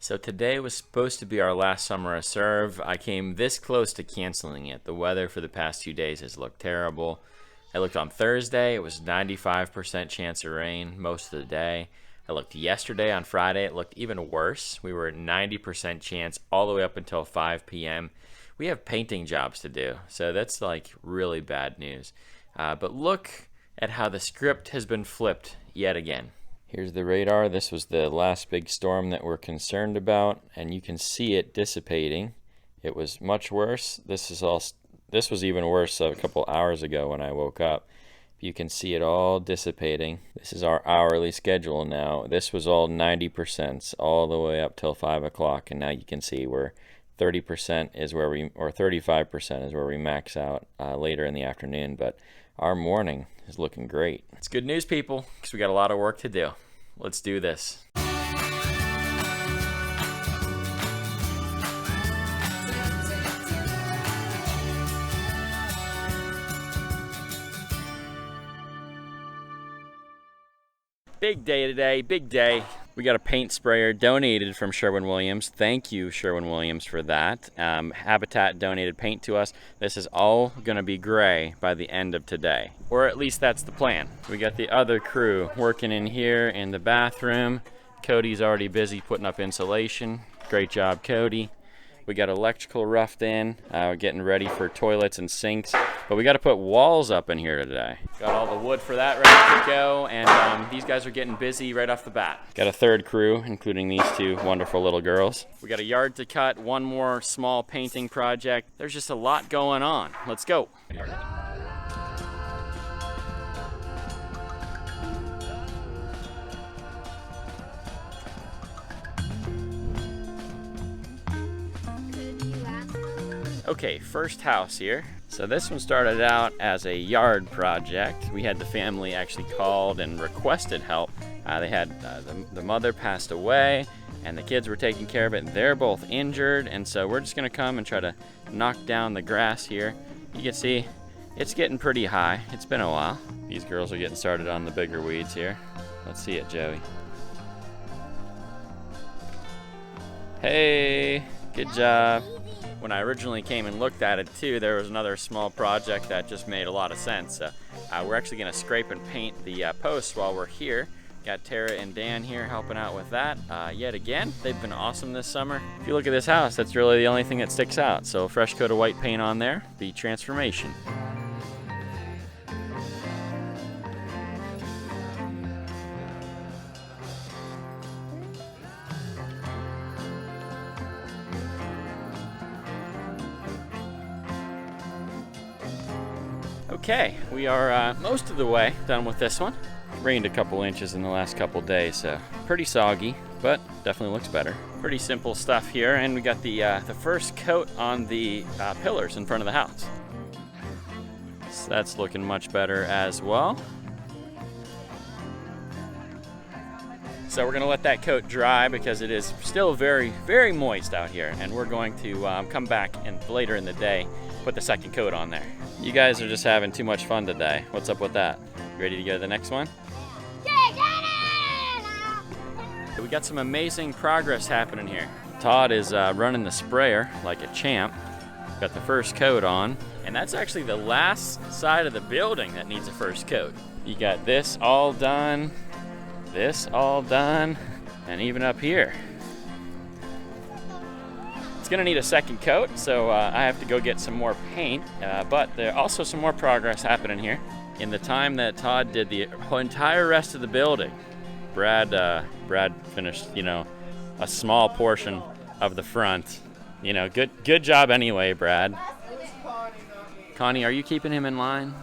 So today was supposed to be our last summer of serve. I came this close to canceling it. The weather for the past 2 days has looked terrible. I looked on Thursday, it was 95% chance of rain most of the day. I looked yesterday on Friday, it looked even worse. We were at 90% chance all the way up until 5 p.m. We have painting jobs to do, so that's like really bad news. But look at how the script has been flipped yet again. Here's the radar. This was the last big storm that we're concerned about, and you can see it dissipating. It was much worse. This was even worse a couple hours ago when I woke up. You can see it all dissipating. This is our hourly schedule now. This was all 90% all the way up till 5 o'clock, and now you can see we're 30% is where we, or 35% is where we max out later in the afternoon, but our morning is looking great. It's good news, people, because we got a lot of work to do. Let's do this. Big day today, big day. We got a paint sprayer donated from Sherwin-Williams. Thank you, Sherwin-Williams, for that. Habitat donated paint to us. This is all gonna be gray by the end of today, or at least that's the plan. We got the other crew working in here in the bathroom. Cody's already busy putting up insulation. Great job, Cody. We got electrical roughed in, getting ready for toilets and sinks, but we got to put walls up in here today. Got all the wood for that ready to go, and these guys are getting busy right off the bat. Got a third crew, including these two wonderful little girls. We got a yard to cut, one more small painting project. There's just a lot going on. Let's go. Okay, first house here. So this one started out as a yard project. We had the family actually called and requested help. They had the mother passed away and the kids were taking care of it, and they're both injured, and so we're just gonna come and try to knock down the grass here. You can see it's getting pretty high. It's been a while. These girls are getting started on the bigger weeds here. Let's see it, Joey. Hey, good job. When I originally came and looked at it too, there was another small project that just made a lot of sense. We're actually gonna scrape and paint the posts while we're here. Got Tara and Dan here helping out with that. Yet again, they've been awesome this summer. If you look at this house, that's really the only thing that sticks out. So a fresh coat of white paint on there, the transformation. Okay, we are most of the way done with this one. Rained a couple inches in the last couple days, so pretty soggy, but definitely looks better. Pretty simple stuff here, and we got the first coat on the pillars in front of the house. So that's looking much better as well. So we're gonna let that coat dry because it is still very, very moist out here, and we're going to come back and later in the day put the second coat on there. You guys are just having too much fun today. What's up with that? You ready to go to the next one? We got some amazing progress happening here. Todd is running the sprayer like a champ. Got the first coat on, and that's actually the last side of the building that needs a first coat. You got this all done, this all done, and even up here. It's gonna need a second coat, so I have to go get some more paint, but there's also some more progress happening here. In the time that Todd did the entire rest of the building, Brad finished, a small portion of the front. Good job anyway, Brad. Connie, are you keeping him in line?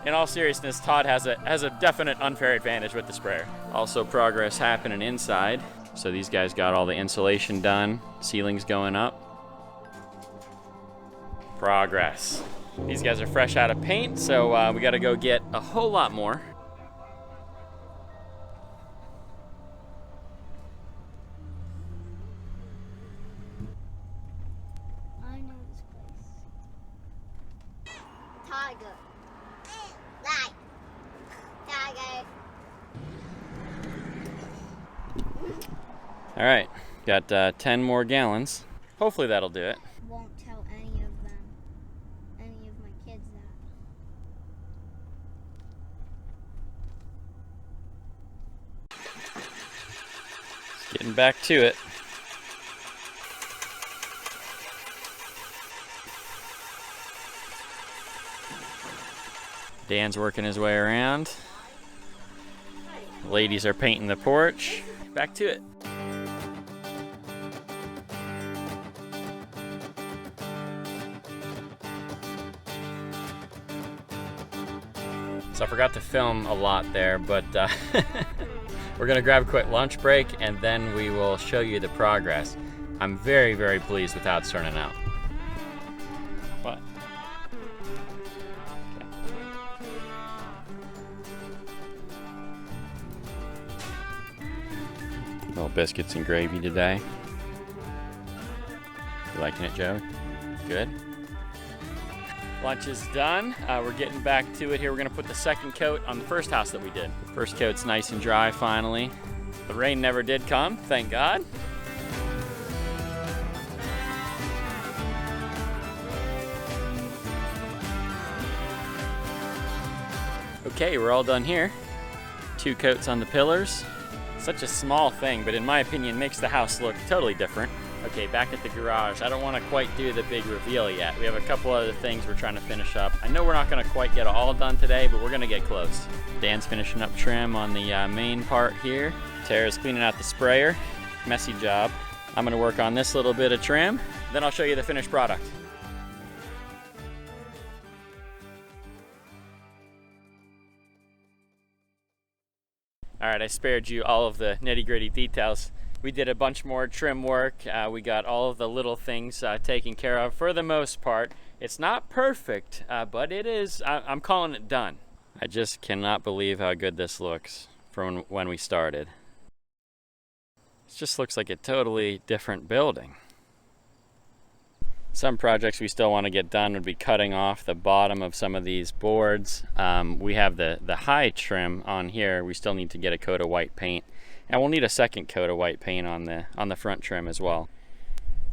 In all seriousness, Todd has a definite unfair advantage with the sprayer. Also progress happening inside. So these guys got all the insulation done, ceilings going up. Progress. These guys are fresh out of paint, so we gotta go get a whole lot more. I know this place. Tiger. Tiger. All right, got 10 more gallons. Hopefully that'll do it. Won't tell any of them, any of my kids that. Getting back to it. Dan's working his way around. The ladies are painting the porch. Back to it. So I forgot to film a lot there, but we're gonna grab a quick lunch break and then we will show you the progress. I'm very, very pleased with how it's turning out. What? Little biscuits and gravy today. You liking it, Joe? Good. Lunch is done. We're getting back to it here. We're gonna put the second coat on the first house that we did. First coat's nice and dry finally. The rain never did come, thank God. Okay, we're all done here. 2 coats on the pillars. Such a small thing, but in my opinion makes the house look totally different. Okay, back at the garage. I don't want to quite do the big reveal yet. We have a couple other things we're trying to finish up. I know we're not going to quite get it all done today, but we're going to get close. Dan's finishing up trim on the main part here. Tara's cleaning out the sprayer. Messy job. I'm going to work on this little bit of trim, then I'll show you the finished product. All right, I spared you all of the nitty-gritty details. We did a bunch more trim work. We got all of the little things taken care of for the most part. It's not perfect, but it is, I'm calling it done. I just cannot believe how good this looks from when we started. It just looks like a totally different building. Some projects we still want to get done would be cutting off the bottom of some of these boards. We have the high trim on here. We still need to get a coat of white paint, and we'll need a second coat of white paint on the front trim as well.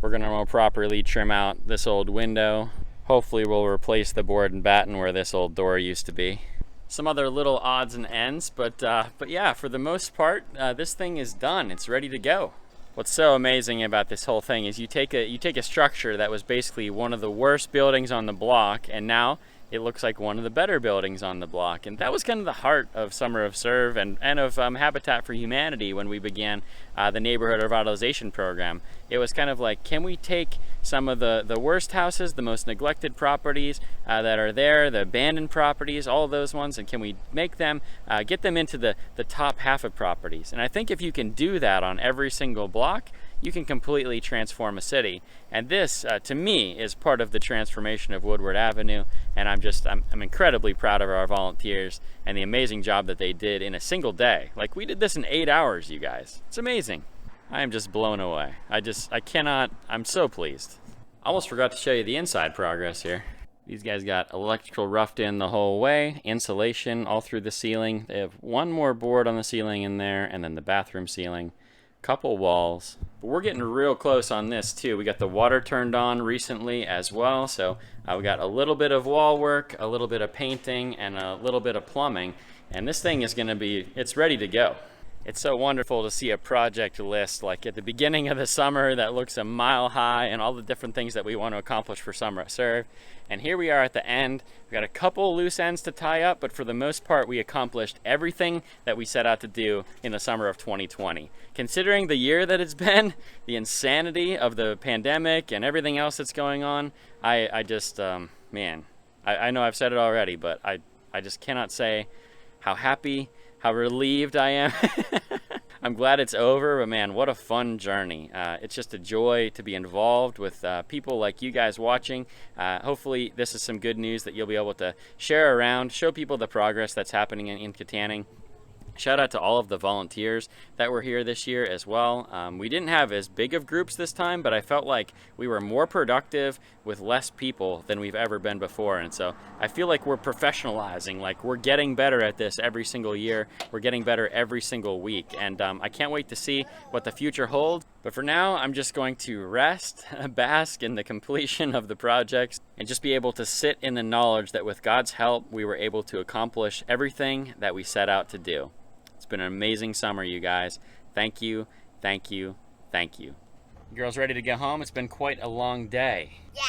We're going to more properly trim out this old window. Hopefully we'll replace the board and batten where this old door used to be. Some other little odds and ends, but yeah, for the most part, this thing is done. It's ready to go. What's so amazing about this whole thing is you take a structure that was basically one of the worst buildings on the block, and now it looks like one of the better buildings on the block. And that was kind of the heart of Summer of Serve and of Habitat for Humanity when we began the neighborhood revitalization program. It was kind of like, can we take some of the worst houses, the most neglected properties that are there, the abandoned properties, all of those ones, and can we make them, get them into the top half of properties? And I think if you can do that on every single block, you can completely transform a city. And this, to me, is part of the transformation of Woodward Avenue. And I'm incredibly proud of our volunteers and the amazing job that they did in a single day. Like, we did this in 8 hours, you guys. It's amazing. I am just blown away. I'm so pleased. Almost forgot to show you the inside progress here. These guys got electrical roughed in the whole way, insulation all through the ceiling. They have one more board on the ceiling in there, and then the bathroom ceiling. Couple walls. But we're getting real close on this too. We got the water turned on recently as well, so we got a little bit of wall work, a little bit of painting, and a little bit of plumbing, and this thing is gonna be, it's ready to go. It's so wonderful to see a project list like at the beginning of the summer that looks a mile high and all the different things that we want to accomplish for Summer at Serve. And here we are at the end. We got a couple loose ends to tie up, but for the most part we accomplished everything that we set out to do in the summer of 2020. Considering the year that it's been, the insanity of the pandemic and everything else that's going on, I just, man, I know I've said it already, but I just cannot say how happy, how relieved I am. I'm glad it's over, but man, what a fun journey. It's just a joy to be involved with people like you guys watching. Hopefully this is some good news that you'll be able to share around, show people the progress that's happening in Kittanning. Shout out to all of the volunteers that were here this year as well. We didn't have as big of groups this time, but I felt like we were more productive with less people than we've ever been before. And so I feel like we're professionalizing, like we're getting better at this every single year. We're getting better every single week. And I can't wait to see what the future holds. But for now, I'm just going to rest, bask in the completion of the projects, and just be able to sit in the knowledge that with God's help, we were able to accomplish everything that we set out to do. It's been an amazing summer, you guys. Thank you, thank you, thank you. You girls ready to go home? It's been quite a long day. Yeah.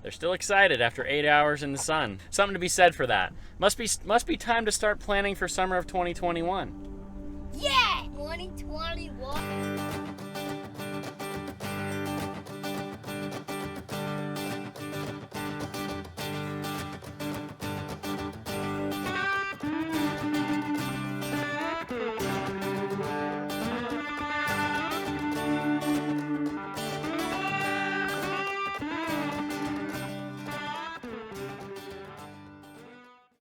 They're still excited after 8 hours in the sun. Something to be said for that. Must be time to start planning for summer of 2021. Yeah. 2021.